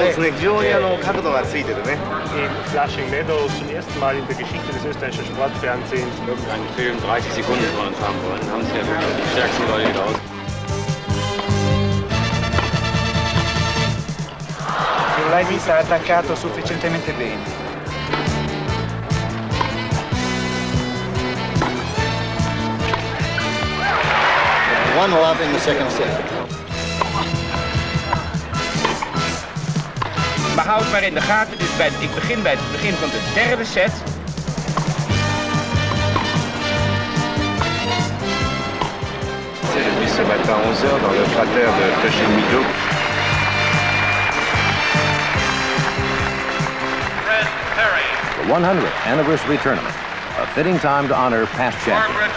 ですね、非常に角度がついてるね。In Flushing Meadows zum ersten Mal in der Geschichte des österreichischen Sportfernsehens. Irgendeinen Film 30 Sekunden von uns haben wollen, haben sie ja wirklich die stärksten Leute wieder aus. Non l'hai vista attaccato sufficientemente bene. One love in the second set. Maar houd maar in de gaten, dus ik begin bij het begin van de derde set. C'est depuis ce matin à 11 h dans le cratère de Tracy. The 100th anniversary tournament, a fitting time to honor past champions.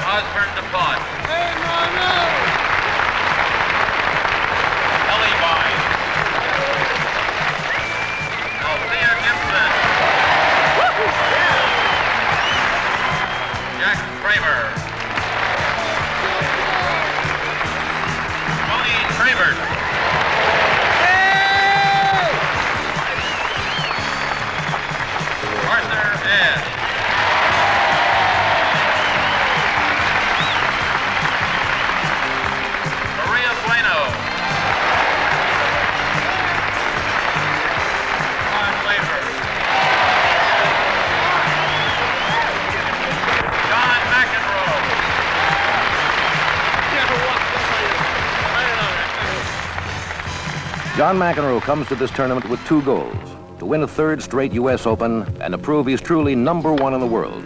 John McEnroe comes to this tournament with two goals: to win a third straight U.S. Open and to prove he's truly #1 in the world.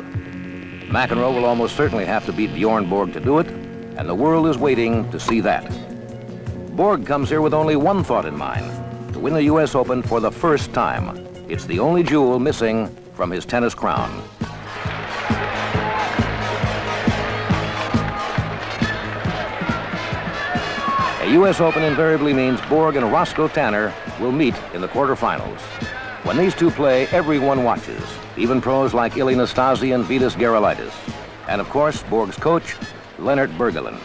McEnroe will almost certainly have to beat Bjorn Borg to do it, and the world is waiting to see that. Borg comes here with only one thought in mind: to win the U.S. Open for the first time. It's the only jewel missing from his tennis crown. A U.S. Open invariably means Borg and Roscoe Tanner will meet in the quarterfinals. When these two play, everyone watches, even pros like Ilie Nastase and Vitas Gerulaitis. And of course, Borg's coach, Lennart Bergelin.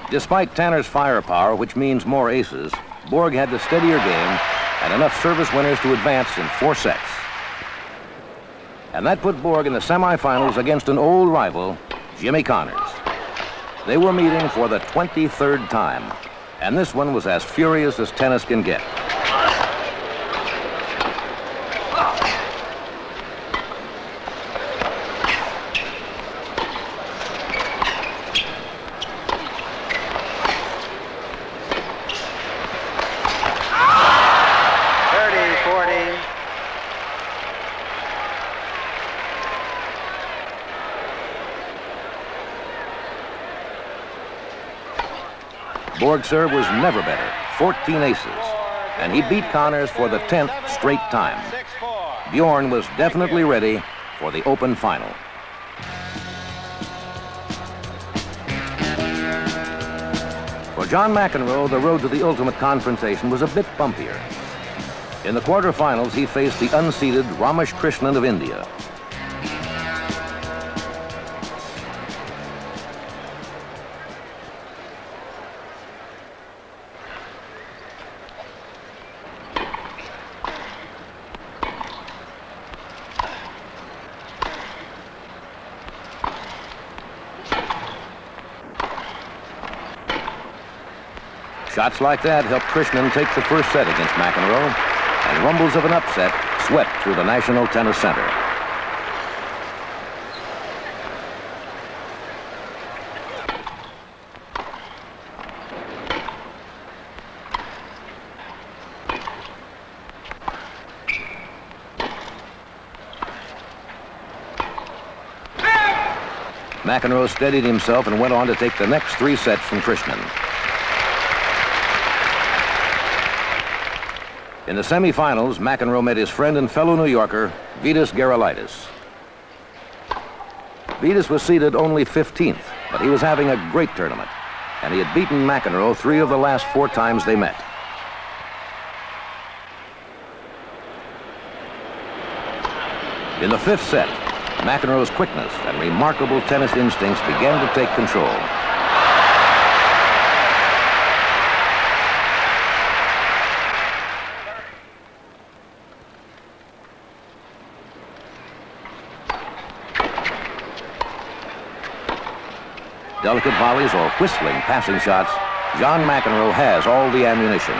Despite Tanner's firepower, which means more aces, Borg had the steadier game and enough service winners to advance in 4 sets. And that put Borg in the semifinals against an old rival, Jimmy Connors. They were meeting for the 23rd time, and this one was as furious as tennis can get. Borg's serve was never better, 14 aces, and he beat Connors for the 10th straight time. Bjorn was definitely ready for the Open final. For John McEnroe, the road to the ultimate confrontation was a bit bumpier. In the quarterfinals, he faced the unseeded Ramesh Krishnan of India. Shots like that helped Krishnan take the first set against McEnroe, and rumbles of an upset swept through the National Tennis Center. McEnroe steadied himself and went on to take the next 3 sets from Krishnan. In the semifinals, McEnroe met his friend and fellow New Yorker, Vitas Gerulaitis. Vitas was seeded only 15th, but he was having a great tournament. and he had beaten McEnroe 3 of the last 4 times they met. In the 5th set, McEnroe's quickness and remarkable tennis instincts began to take control. Delicate volleys or whistling passing shots, John McEnroe has all the ammunition.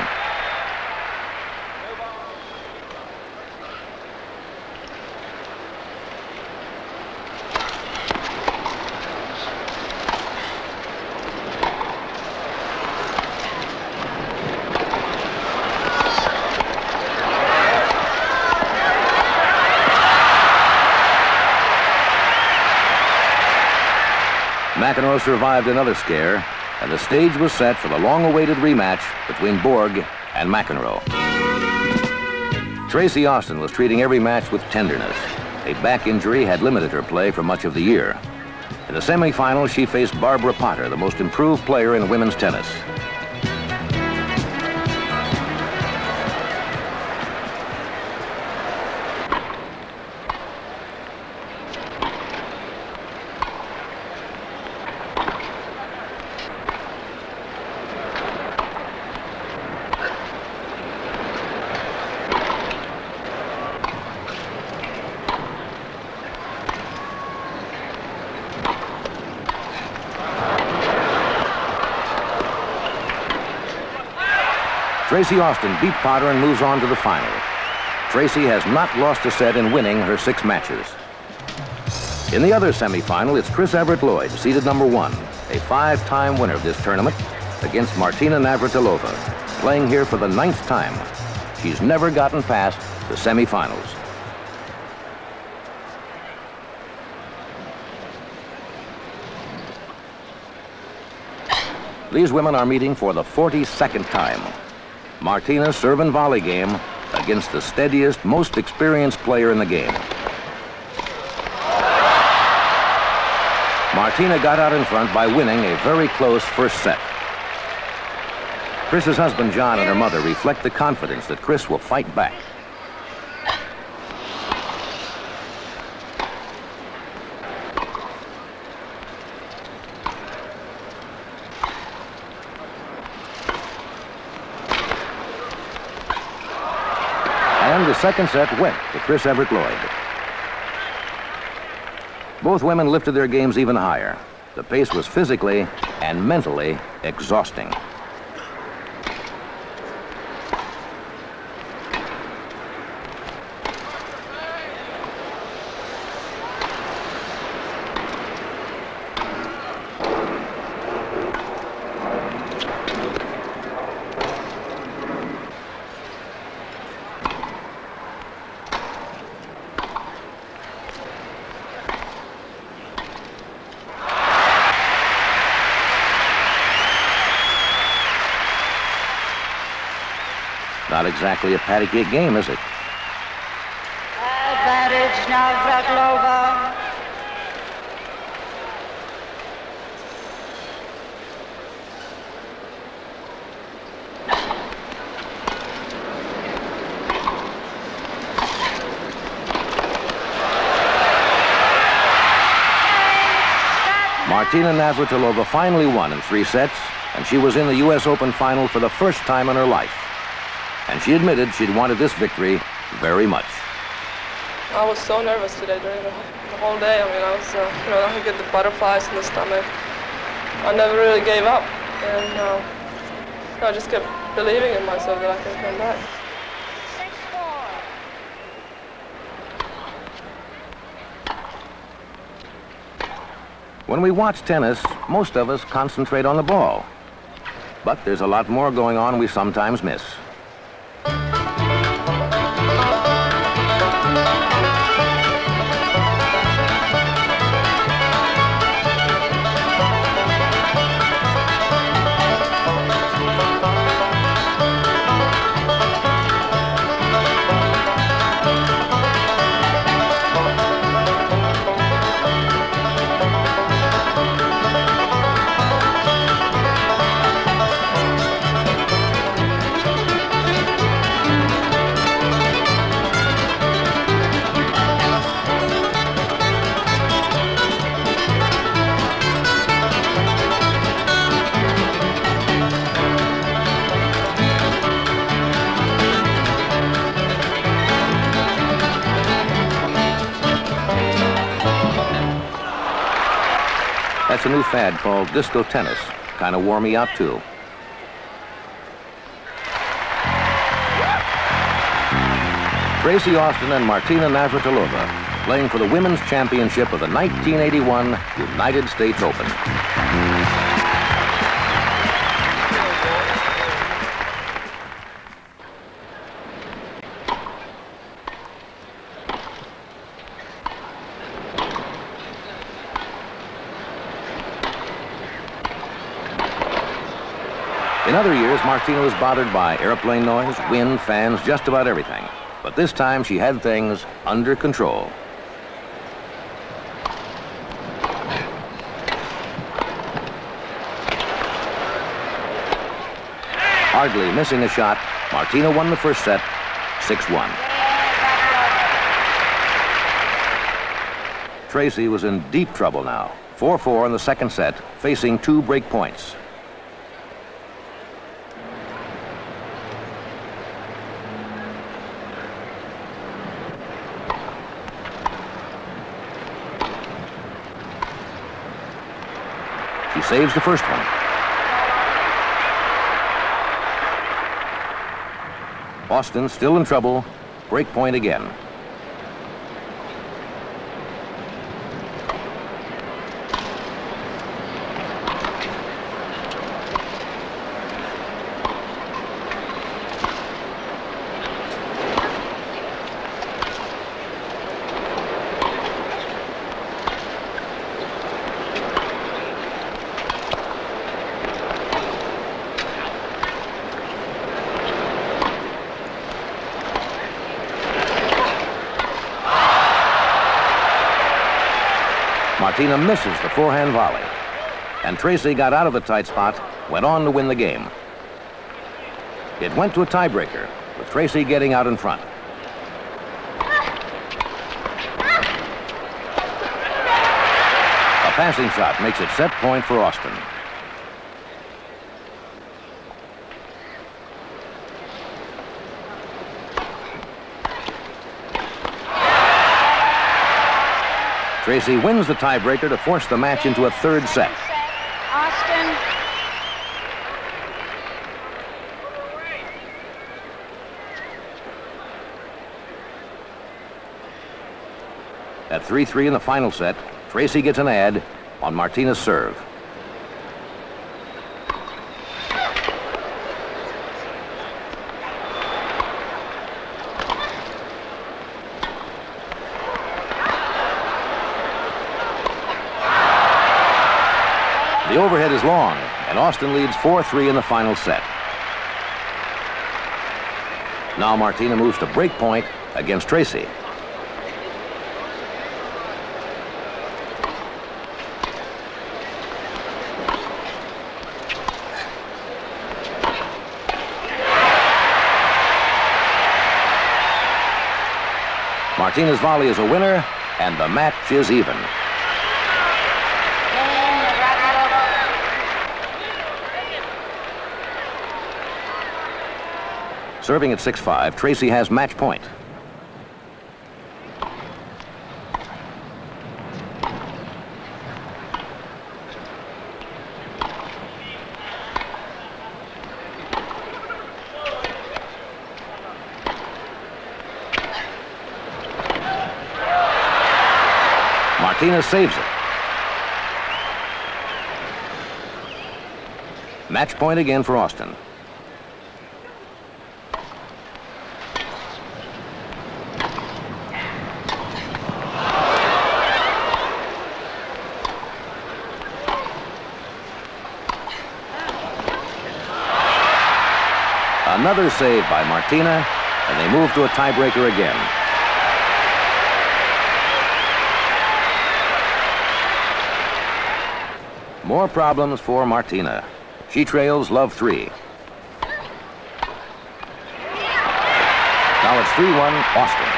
McEnroe survived another scare, and the stage was set for the long-awaited rematch between Borg and McEnroe. Tracy Austin was treating every match with tenderness. A back injury had limited her play for much of the year. In the semifinals, she faced Barbara Potter, the most improved player in women's tennis. Tracy Austin beat Potter and moves on to the final. Tracy has not lost a set in winning her 6 matches. In the other semifinal, it's Chris Evert Lloyd, seeded #1, a 5-time winner of this tournament, against Martina Navratilova, playing here for the 9th time. She's never gotten past the semifinals. These women are meeting for the 42nd time. Martina's serve and volley game against the steadiest, most experienced player in the game. Martina got out in front by winning a very close first set. Chris's husband, John, and her mother reflect the confidence that Chris will fight back. And the second set went to Chris Evert Lloyd. Both women lifted their games even higher. The pace was physically and mentally exhausting. Not exactly a patty cake game, is it? Advantage Navratilova. Martina Navratilova finally won in 3 sets, and she was in the U.S. Open final for the first time in her life. And she admitted she'd wanted this victory very much. I was so nervous today during the whole day. I mean, I was, I could get the butterflies in the stomach. I never really gave up, and I just kept believing in myself that I can come back. 6-4. When we watch tennis, most of us concentrate on the ball. But there's a lot more going on we sometimes miss. a new fad called disco tennis. Kind of wore me out, too. Tracy Austin and Martina Navratilova playing for the Women's Championship of the 1981 United States Open. In other years, Martina was bothered by airplane noise, wind, fans, just about everything. But this time she had things under control. Hardly missing a shot, Martina won the first set, 6-1. Tracy was in deep trouble now. 4-4 in the second set, facing 2 break points. She saves the first one. Austin still in trouble. Break point again. Martina misses the forehand volley. And Tracy got out of the tight spot, went on to win the game. It went to a tiebreaker, with Tracy getting out in front. A passing shot makes it set point for Austin. Tracy wins the tiebreaker to force the match into a third set. Austin. At 3-3 in the final set, Tracy gets an ad on Martina's serve. The overhead is long, and Austin leads 4-3 in the final set. Now Martina moves to break point against Tracy. Martina's volley is a winner, and the match is even. Serving at 6-5, Tracy has match point. Martina saves it. Match point again for Austin. Another save by Martina, and they move to a tiebreaker again. More problems for Martina. She trails love 3. Now it's 3-1 Austin.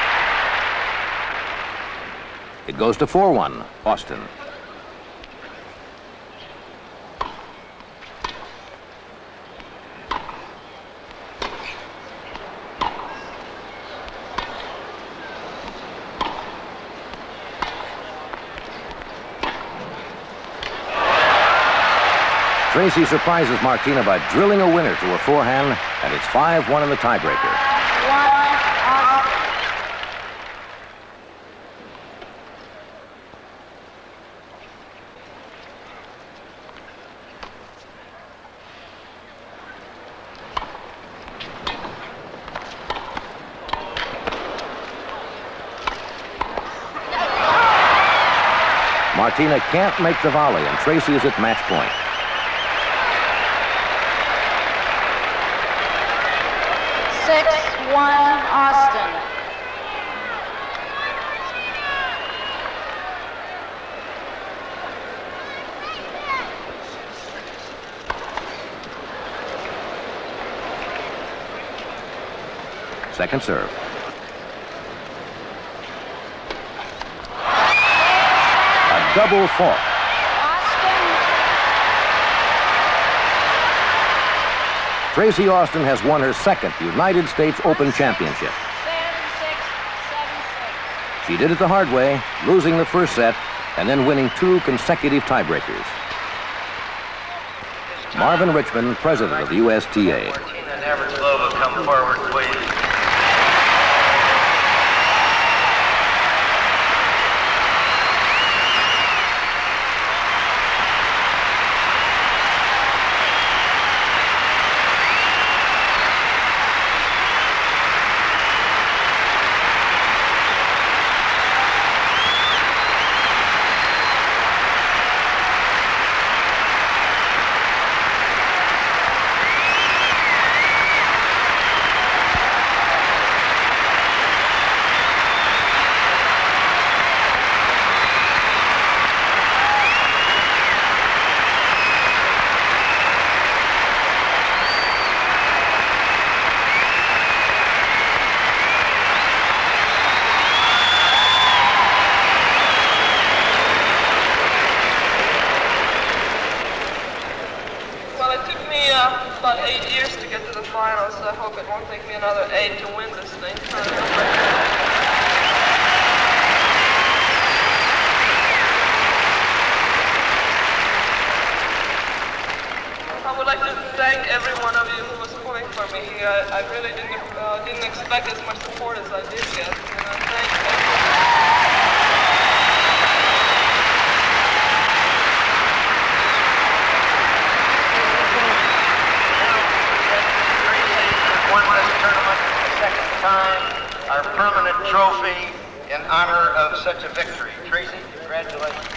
It goes to 4-1 Austin. Tracy surprises Martina by drilling a winner to a forehand, and it's 5-1 in the tiebreaker. 1, Austin. Martina can't make the volley, and Tracy is at match point. Austin. Second serve. A double fault. Tracy Austin has won her second United States Open Championship. She did it the hard way, losing the first set and then winning 2 consecutive tiebreakers. Marvin Richmond, president of the USTA. Martina Navratilova, come forward, please. About 8 years to get to the finals, so I hope it won't take me another 8 to win this thing. I would like to thank every one of you who was pulling for me here. I really didn't expect as much support as I did get. And thank you. Our permanent trophy in honor of such a victory. Tracy, congratulations.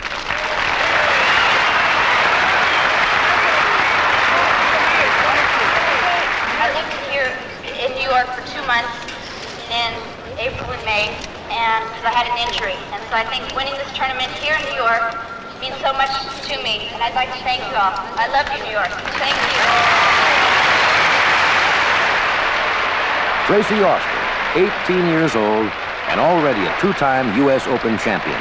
I lived here in New York for 2 months in April and May, and because I had an injury. And so I think winning this tournament here in New York means so much to me, and I'd like to thank you all. I love you, New York. Thank you. Tracy Austin, 18 years old, and already a 2-time U.S. Open champion.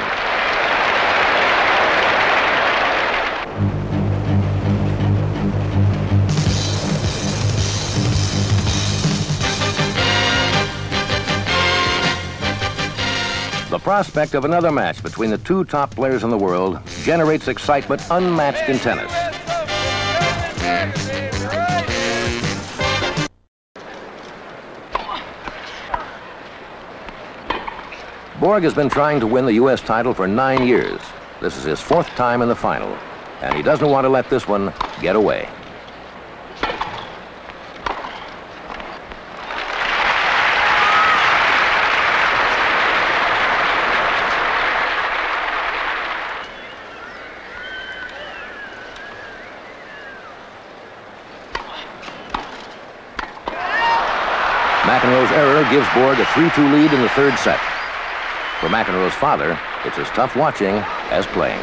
The prospect of another match between the 2 top players in the world generates excitement unmatched in tennis. Borg has been trying to win the U.S. title for 9 years. This is his 4th time in the final, and he doesn't want to let this one get away. McEnroe's error gives Borg a 3-2 lead in the 3rd set. For McEnroe's father, it's as tough watching as playing.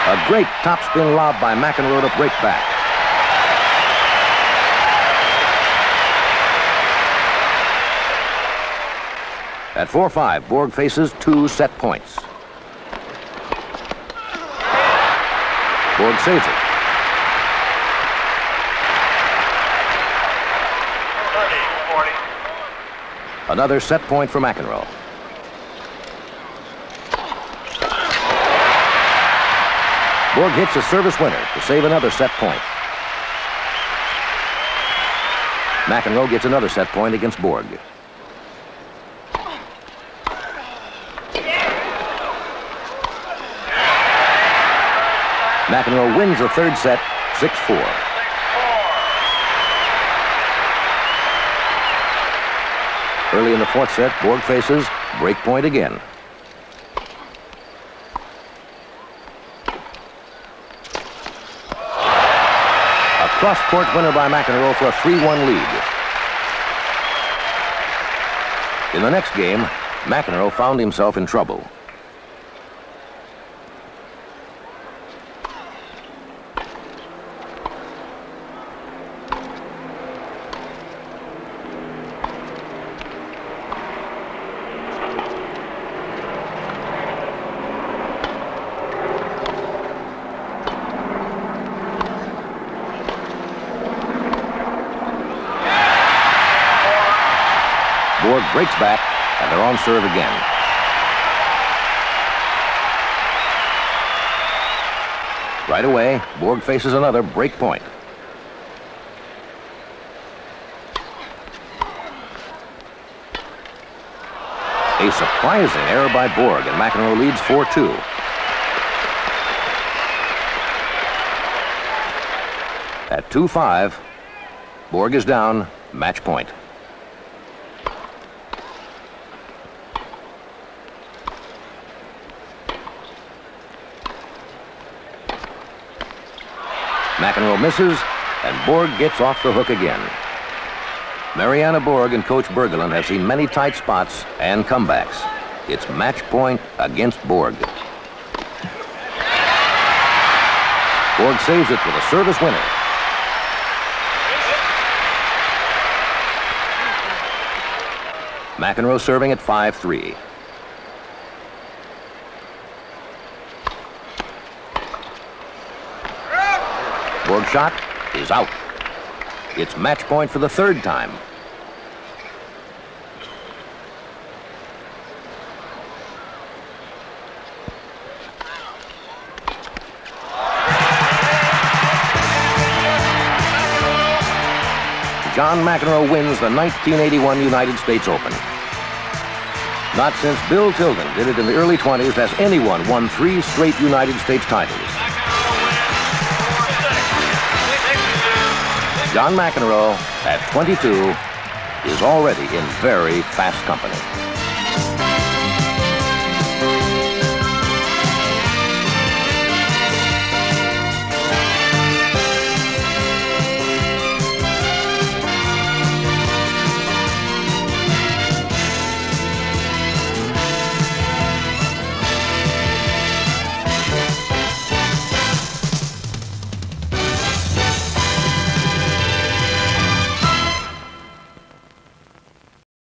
A great topspin lob by McEnroe to break back. At 4-5, Borg faces 2 set points. Borg saves it. Another set point for McEnroe. Borg hits a service winner to save another set point. McEnroe gets another set point against Borg. McEnroe wins the third set, 6-4. Early in the fourth set, Borg faces break point again. A cross-court winner by McEnroe for a 3-1 lead. In the next game, McEnroe found himself in trouble. Borg breaks back, and they're on serve again. Right away, Borg faces another break point. A surprising error by Borg, and McEnroe leads 4-2. At 2-5, Borg is down, match point. McEnroe misses, and Borg gets off the hook again. Mariana Borg and Coach Bergelin have seen many tight spots and comebacks. It's match point against Borg. Borg saves it with a service winner. McEnroe serving at 5-3. Borg shot is out. It's match point for the third time. John McEnroe wins the 1981 United States Open. Not since Bill Tilden did it in the early 20s has anyone won 3 straight United States titles. John McEnroe, at 22, is already in very fast company.